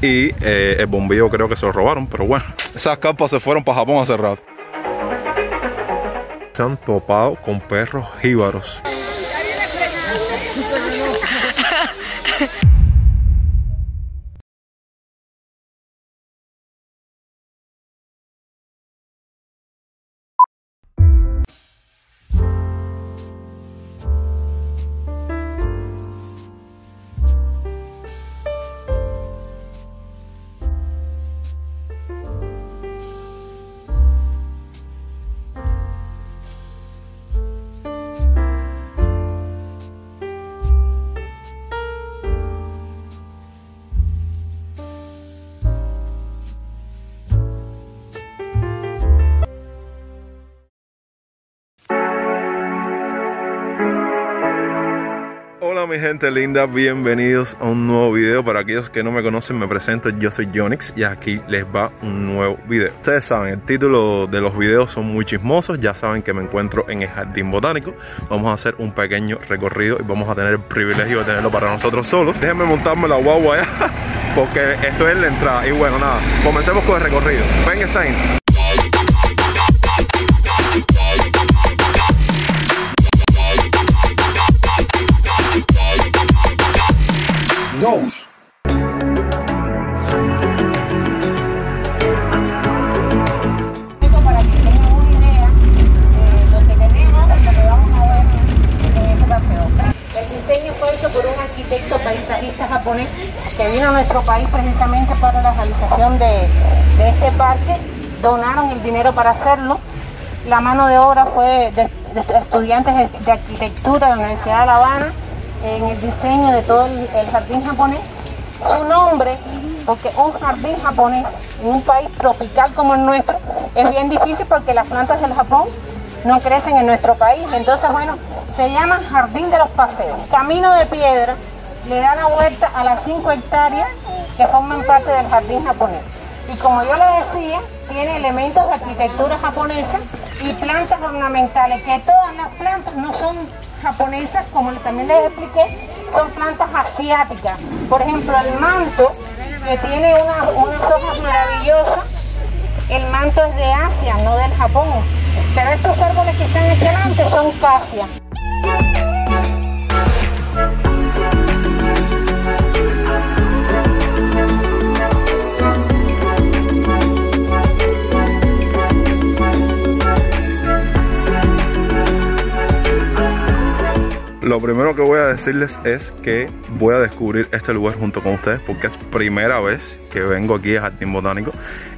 y el bombillo creo que se lo robaron, pero bueno, esas carpas se fueron para Japón hace rato. Se han topado con perros jíbaros. Hola mi gente linda, bienvenidos a un nuevo video. Para aquellos que no me conocen, me presento, yo soy Yonix y aquí les va un nuevo video. Ustedes saben, el título de los videos son muy chismosos, ya saben que me encuentro en el Jardín Botánico. Vamos a hacer un pequeño recorrido y vamos a tener el privilegio de tenerlo para nosotros solos. Déjenme montarme la guagua allá, porque esto es la entrada. Y bueno, nada, comencemos con el recorrido. Venga, Saint. Dos. Para que tengan una idea de lo que tenemos y lo que vamos a ver en este paseo. El diseño fue hecho por un arquitecto paisajista japonés que vino a nuestro país precisamente para la realización de este parque. Donaron el dinero para hacerlo. La mano de obra fue de estudiantes de arquitectura de la Universidad de La Habana en el diseño de todo el jardín japonés. Su nombre, porque un jardín japonés en un país tropical como el nuestro es bien difícil porque las plantas del Japón no crecen en nuestro país. Entonces, bueno, se llama Jardín de los Paseos. Camino de piedra le da la vuelta a las 5 hectáreas que forman parte del jardín japonés. Y como yo le decía, tiene elementos de arquitectura japonesa y plantas ornamentales, que todas las plantas no son japonesas, como también les expliqué, son plantas asiáticas. Por ejemplo, el manto, que tiene unas hojas maravillosas, el manto es de Asia, no del Japón. Pero estos árboles que están aquí delante son casia. Lo primero que voy a decirles es que voy a descubrir este lugar junto con ustedes porque es primera vez que vengo aquí al Jardín Botánico.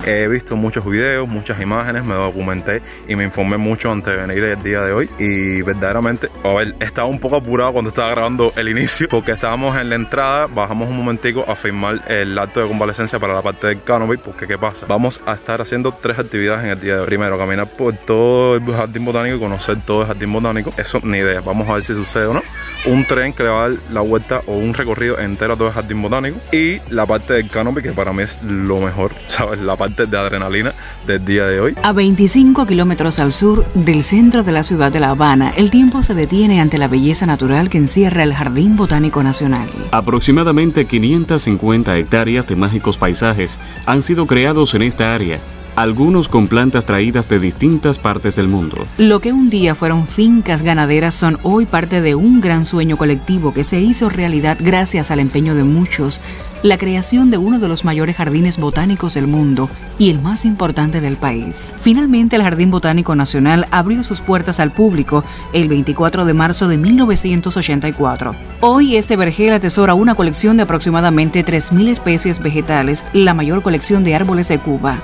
He visto muchos videos, muchas imágenes, me documenté y me informé mucho antes de venir el día de hoy. Y verdaderamente, a ver, estaba un poco apurado cuando estaba grabando el inicio porque estábamos en la entrada, bajamos un momentico a firmar el acto de convalecencia para la parte del canopy. Porque ¿qué pasa? Vamos a estar haciendo 3 actividades en el día de hoy. Primero, caminar por todo el Jardín Botánico y conocer todo el Jardín Botánico. Eso ni idea, vamos a ver si sucede o no. Un tren que le va a dar la vuelta o un recorrido entero a todo el Jardín Botánico y la parte del canopy, que para mí es lo mejor, ¿sabes? La parte de adrenalina del día de hoy. A 25 kilómetros al sur del centro de la ciudad de La Habana, el tiempo se detiene ante la belleza natural que encierra el Jardín Botánico Nacional. Aproximadamente 550 hectáreas de mágicos paisajes han sido creados en esta área, algunos con plantas traídas de distintas partes del mundo. Lo que un día fueron fincas ganaderas son hoy parte de un gran sueño colectivo que se hizo realidad gracias al empeño de muchos, la creación de uno de los mayores jardines botánicos del mundo y el más importante del país. Finalmente, el Jardín Botánico Nacional abrió sus puertas al público el 24 de marzo de 1984. Hoy este vergel atesora una colección de aproximadamente 3.000 especies vegetales, la mayor colección de árboles de Cuba.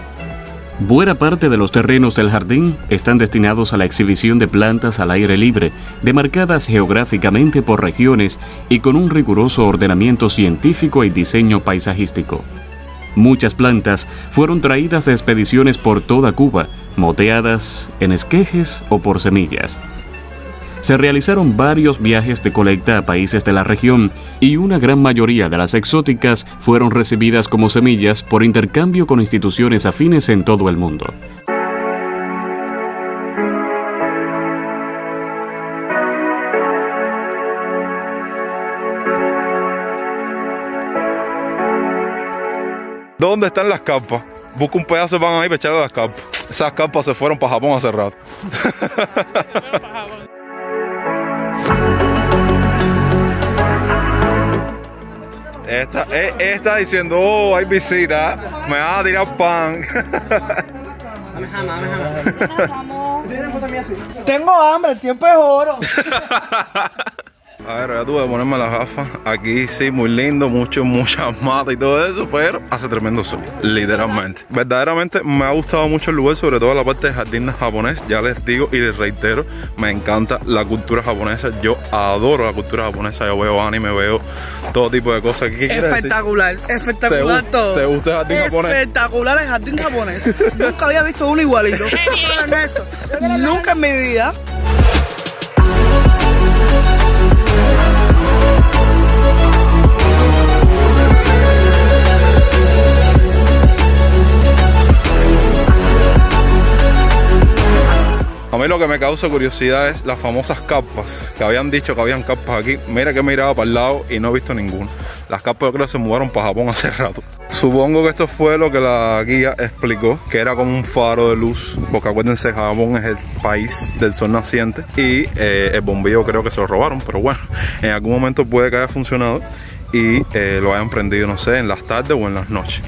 Buena parte de los terrenos del jardín están destinados a la exhibición de plantas al aire libre, demarcadas geográficamente por regiones y con un riguroso ordenamiento científico y diseño paisajístico. Muchas plantas fueron traídas de expediciones por toda Cuba, moteadas en esquejes o por semillas. Se realizaron varios viajes de colecta a países de la región y una gran mayoría de las exóticas fueron recibidas como semillas por intercambio con instituciones afines en todo el mundo. ¿Dónde están las carpas? Busca un pedazo de pan ahí para echarle a las carpas. Esas carpas se fueron para Japón hace rato. Esta está diciendo, oh, hay visita, me van a tirar pan. Tengo hambre, el tiempo es oro. A ver, ya tuve que ponerme las gafas. Aquí sí, muy lindo, muchas matas y todo eso, pero hace tremendo sol, literalmente. Verdaderamente me ha gustado mucho el lugar, sobre todo la parte de jardín japonés. Ya les digo y les reitero, me encanta la cultura japonesa. Yo adoro la cultura japonesa. Yo veo anime, veo todo tipo de cosas. ¿Qué quieres decir? Espectacular, espectacular todo. ¿Te gusta el jardín japonés? Espectacular el jardín japonés. Nunca había visto uno igualito. ¿Saben eso? Nunca en mi vida. A mí lo que me causa curiosidad es las famosas carpas, que habían dicho que habían carpas aquí. Mira que he mirado para el lado y no he visto ninguna. Las carpas yo creo que se mudaron para Japón hace rato. Supongo que esto fue lo que la guía explicó, que era como un faro de luz, porque acuérdense, Japón es el país del sol naciente y el bombillo creo que se lo robaron, pero bueno, en algún momento puede que haya funcionado y lo hayan prendido, no sé, en las tardes o en las noches.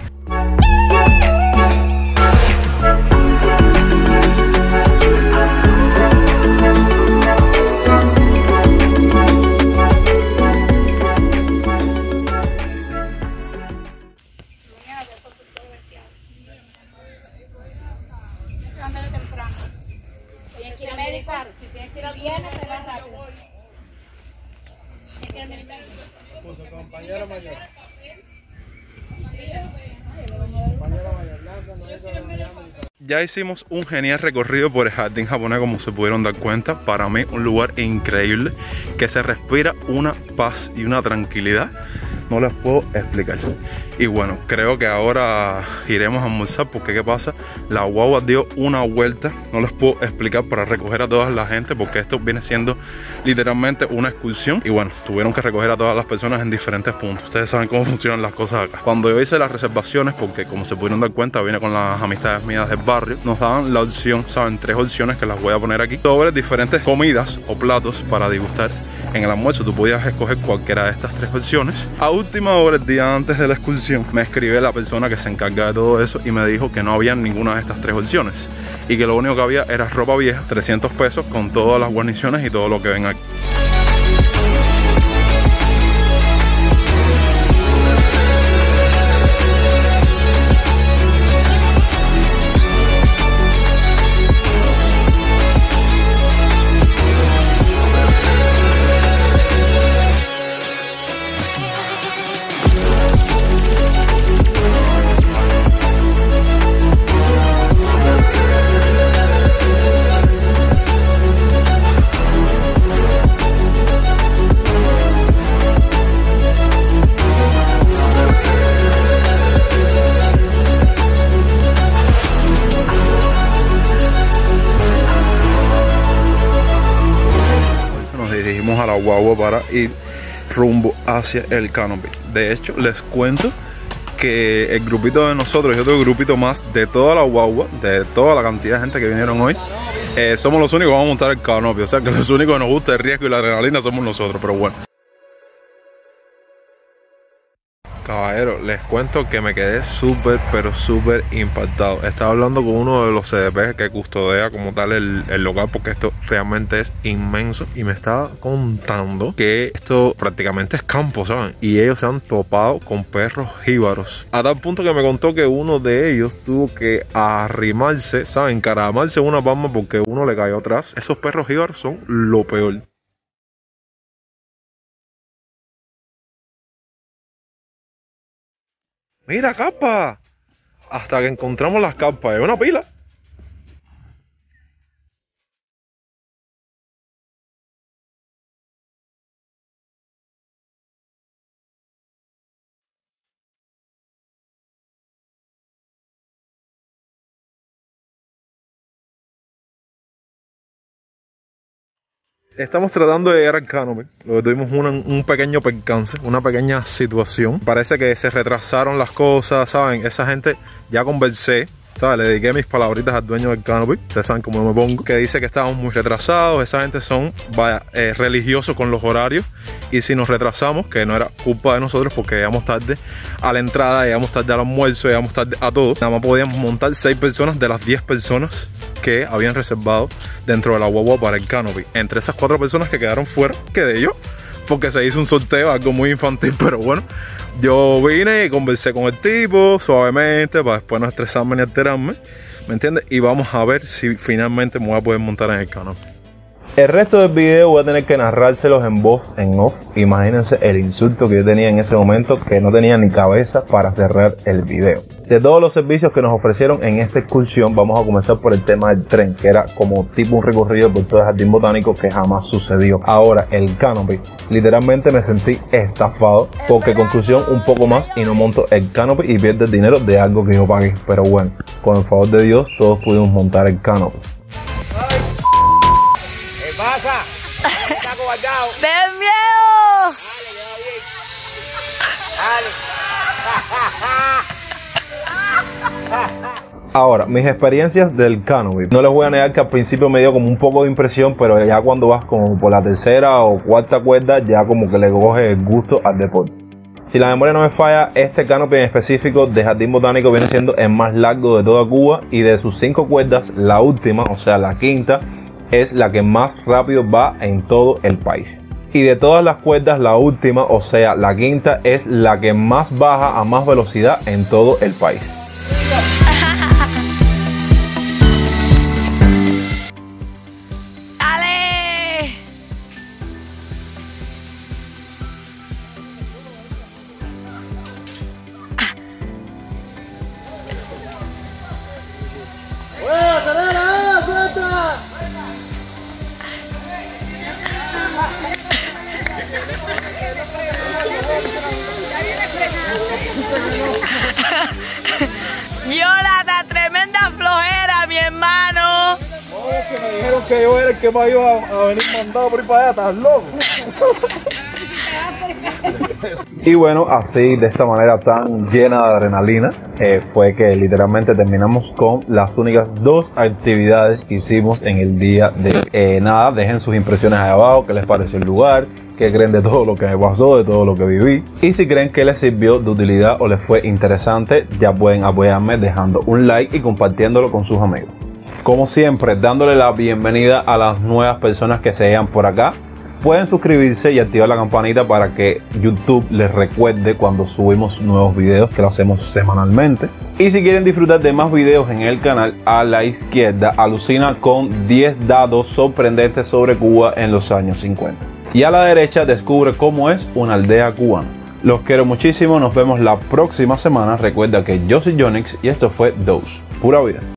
Ya hicimos un genial recorrido por el jardín japonés, como se pudieron dar cuenta. Para mí un lugar increíble, que se respira una paz y una tranquilidad. No les puedo explicar. Y bueno, creo que ahora iremos a almorzar porque ¿qué pasa? La guagua dio una vuelta, no les puedo explicar, para recoger a toda la gente, porque esto viene siendo literalmente una excursión. Y bueno, tuvieron que recoger a todas las personas en diferentes puntos. Ustedes saben cómo funcionan las cosas acá. Cuando yo hice las reservaciones, porque como se pudieron dar cuenta, vine con las amistades mías del barrio, nos daban la opción, saben, 3 opciones que las voy a poner aquí, sobre diferentes comidas o platos para degustar en el almuerzo. Tú podías escoger cualquiera de estas 3 opciones. A última hora, el día antes de la excursión, me escribió la persona que se encarga de todo eso y me dijo que no había ninguna de estas 3 opciones y que lo único que había era ropa vieja, 300 pesos con todas las guarniciones y todo lo que ven aquí. A la guagua para ir rumbo hacia el canopy. De hecho, les cuento que el grupito de nosotros y otro grupito más de toda la guagua, de toda la cantidad de gente que vinieron hoy, somos los únicos que vamos a montar el canopy. O sea que los únicos que nos gusta el riesgo y la adrenalina somos nosotros, pero bueno. Caballero, les cuento que me quedé súper, pero súper impactado. Estaba hablando con uno de los CDP que custodia como tal el local, porque esto realmente es inmenso, y me estaba contando que esto prácticamente es campo, ¿saben? Y ellos se han topado con perros jíbaros, a tal punto que me contó que uno de ellos tuvo que arrimarse, ¿saben? Encaramarse una palma porque uno le cayó atrás. Esos perros jíbaros son lo peor. Mira, capa. Hasta que encontramos las capas. Es una pila. Estamos tratando de llegar al Canopy. Luego tuvimos un pequeño percance, una pequeña situación. Parece que se retrasaron las cosas, ¿saben? Esa gente, ya conversé, ¿sabes? Le dediqué mis palabritas al dueño del Canopy. Ustedes saben cómo me pongo. Que dice que estábamos muy retrasados. Esa gente son religiosos con los horarios. Y si nos retrasamos, que no era culpa de nosotros porque llegamos tarde a la entrada, llegamos tarde al almuerzo, llegamos tarde a todo. Nada más podíamos montar 6 personas de las 10 personas que habían reservado dentro de la guagua para el Canopy. Entre esas 4 personas que quedaron fuera, quedé yo, porque se hizo un sorteo, algo muy infantil, pero bueno, yo vine y conversé con el tipo suavemente para después no estresarme ni alterarme, ¿me entiendes? Y vamos a ver si finalmente me voy a poder montar en el Canopy. El resto del video voy a tener que narrárselos en voz, en off. Imagínense el insulto que yo tenía en ese momento, que no tenía ni cabeza para cerrar el video. De todos los servicios que nos ofrecieron en esta excursión, vamos a comenzar por el tema del tren, que era como tipo un recorrido por todo el jardín botánico que jamás sucedió. Ahora, el Canopy, literalmente me sentí estafado, porque conclusión, un poco más y no monto el Canopy y pierdo el dinero de algo que yo pagué. Pero bueno, con el favor de Dios, todos pudimos montar el Canopy. ¿Qué pasa? Está cobardado. ¡Den miedo! Dale. Ahora, mis experiencias del Canopy. No les voy a negar que al principio me dio como un poco de impresión, pero ya cuando vas como por la tercera o cuarta cuerda, ya como que le coges el gusto al deporte. Si la memoria no me falla, este Canopy en específico de Jardín Botánico viene siendo el más largo de toda Cuba, y de sus 5 cuerdas, la última, o sea la quinta, es la que más rápido va en todo el país. Y de todas las cuerdas, la última, o sea la quinta, es la que más baja a más velocidad en todo el país. ¡Dale! Jonathan, tremenda flojera, mi hermano. Que me dijeron que yo era el que me iba a venir mandado por ahí para allá, estás loco. Y bueno, así de esta manera tan llena de adrenalina, fue que literalmente terminamos con las únicas 2 actividades que hicimos en el día de nada. Dejen sus impresiones ahí abajo, qué les pareció el lugar, qué creen de todo lo que me pasó, de todo lo que viví, y si creen que les sirvió de utilidad o les fue interesante, ya pueden apoyarme dejando un like y compartiéndolo con sus amigos. Como siempre, dándole la bienvenida a las nuevas personas que se hallan por acá. Pueden suscribirse y activar la campanita para que YouTube les recuerde cuando subimos nuevos videos, que lo hacemos semanalmente. Y si quieren disfrutar de más videos en el canal, a la izquierda alucina con 10 datos sorprendentes sobre Cuba en los años 50. Y a la derecha descubre cómo es una aldea cubana. Los quiero muchísimo, nos vemos la próxima semana. Recuerda que yo soy Jonix y esto fue Dose, pura vida.